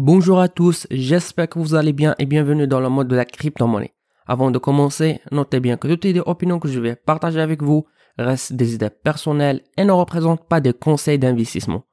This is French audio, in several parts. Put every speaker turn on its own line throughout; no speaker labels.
Bonjour à tous, j'espère que vous allez bien et bienvenue dans le monde de la crypto-monnaie. Avant de commencer, notez bien que toutes les opinions que je vais partager avec vous restent des idées personnelles et ne représentent pas des conseils d'investissement.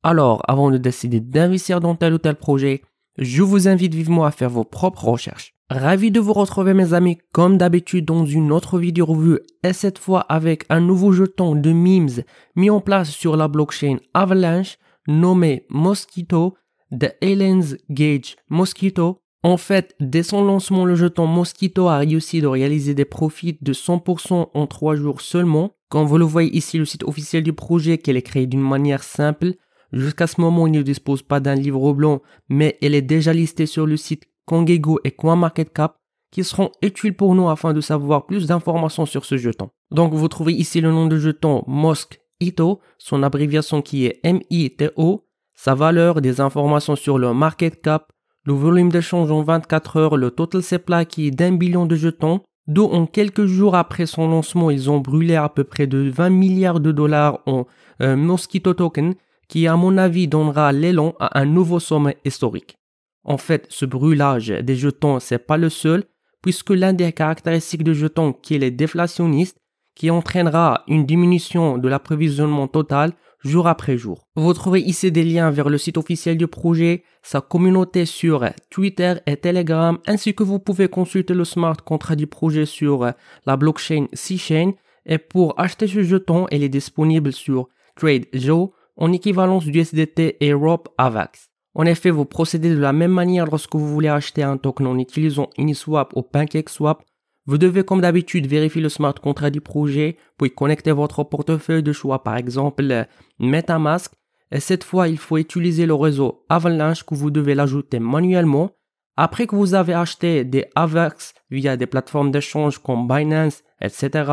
Alors, avant de décider d'investir dans tel ou tel projet, je vous invite vivement à faire vos propres recherches. Ravi de vous retrouver mes amis comme d'habitude dans une autre vidéo revue et cette fois avec un nouveau jeton de memes mis en place sur la blockchain Avalanche nommé Mosquito de Helen's Gauge Mosquito. En fait, dès son lancement, le jeton Mosquito a réussi de réaliser des profits de 100% en 3 jours seulement. Comme vous le voyez ici, le site officiel du projet qu'il est créé d'une manière simple. Jusqu'à ce moment, il ne dispose pas d'un livre blanc, mais elle est déjà listée sur le site CoinGecko et CoinMarketCap qui seront utiles pour nous afin de savoir plus d'informations sur ce jeton. Donc vous trouvez ici le nom de jeton Mosquito, son abréviation qui est MITO, sa valeur, des informations sur le market cap, le volume d'échange en 24 heures, le total supply qui est d'1 billion de jetons, d'où en quelques jours après son lancement, ils ont brûlé à peu près de 20 milliards de dollars en Mosquito Token, qui à mon avis donnera l'élan à un nouveau sommet historique. En fait, ce brûlage des jetons, c'est pas le seul, puisque l'un des caractéristiques de jetons qui est le déflationniste, qui entraînera une diminution de l'approvisionnement total jour après jour. Vous trouvez ici des liens vers le site officiel du projet, sa communauté sur Twitter et Telegram, ainsi que vous pouvez consulter le smart contract du projet sur la blockchain C-Chain. Et pour acheter ce jeton, il est disponible sur TradeJoe en équivalence du USDT et Europe AVAX. En effet, vous procédez de la même manière lorsque vous voulez acheter un token en utilisant Uniswap ou PancakeSwap. Vous devez comme d'habitude vérifier le smart contract du projet, puis connecter votre portefeuille de choix, par exemple MetaMask. Et cette fois, il faut utiliser le réseau Avalanche que vous devez l'ajouter manuellement. Après que vous avez acheté des AVAX via des plateformes d'échange comme Binance, etc.,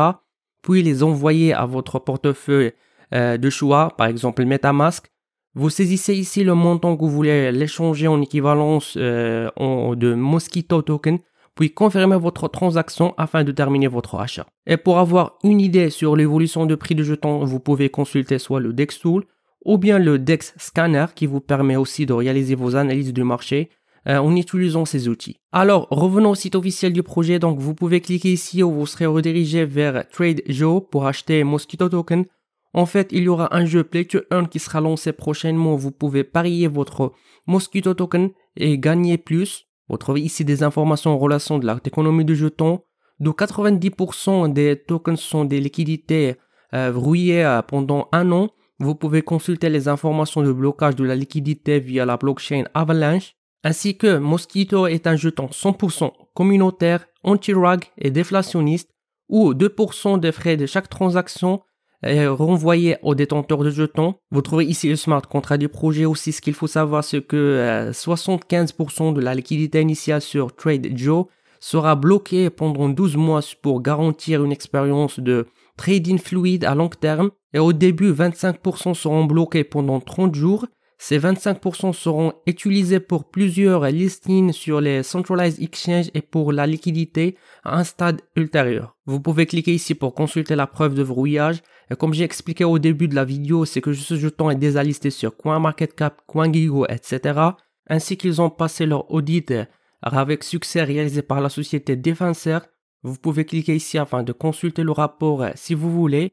puis les envoyer à votre portefeuille de choix, par exemple MetaMask, vous saisissez ici le montant que vous voulez l'échanger en équivalence de Mosquito Token, puis confirmez votre transaction afin de terminer votre achat. Et pour avoir une idée sur l'évolution de prix de jetons, vous pouvez consulter soit le DEX Tool ou bien le DEX Scanner qui vous permet aussi de réaliser vos analyses du marché en utilisant ces outils. Alors, revenons au site officiel du projet. Donc, vous pouvez cliquer ici où vous serez redirigé vers TradeJoe pour acheter Mosquito Token. En fait, il y aura un jeu Play to Earn qui sera lancé prochainement. Vous pouvez parier votre Mosquito Token et gagner plus. Vous trouvez ici des informations en relation de l'économie du jeton. D'où 90% des tokens sont des liquidités verrouillées pendant un an. Vous pouvez consulter les informations de blocage de la liquidité via la blockchain Avalanche. Ainsi que Mosquito est un jeton 100% communautaire, anti-rug et déflationniste, où 2% des frais de chaque transaction est renvoyé aux détenteurs de jetons. Vous trouvez ici le smart contract du projet aussi. Ce qu'il faut savoir, c'est que 75% de la liquidité initiale sur TradeJoe sera bloquée pendant 12 mois pour garantir une expérience de trading fluide à long terme. Et au début, 25% seront bloqués pendant 30 jours. Ces 25% seront utilisés pour plusieurs listings sur les centralized exchanges et pour la liquidité à un stade ultérieur. Vous pouvez cliquer ici pour consulter la preuve de verrouillage. Et comme j'ai expliqué au début de la vidéo, c'est que ce jeton est déjà listé sur CoinMarketCap, CoinGecko, etc. Ainsi qu'ils ont passé leur audit avec succès réalisé par la société Defenseur. Vous pouvez cliquer ici afin de consulter le rapport si vous voulez.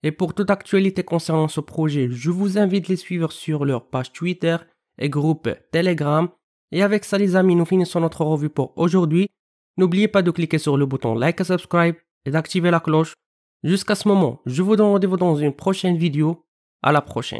Et pour toute actualité concernant ce projet, je vous invite à les suivre sur leur page Twitter et groupe Telegram. Et avec ça les amis, nous finissons notre revue pour aujourd'hui. N'oubliez pas de cliquer sur le bouton like et subscribe et d'activer la cloche. Jusqu'à ce moment, je vous donne rendez-vous dans une prochaine vidéo. À la prochaine.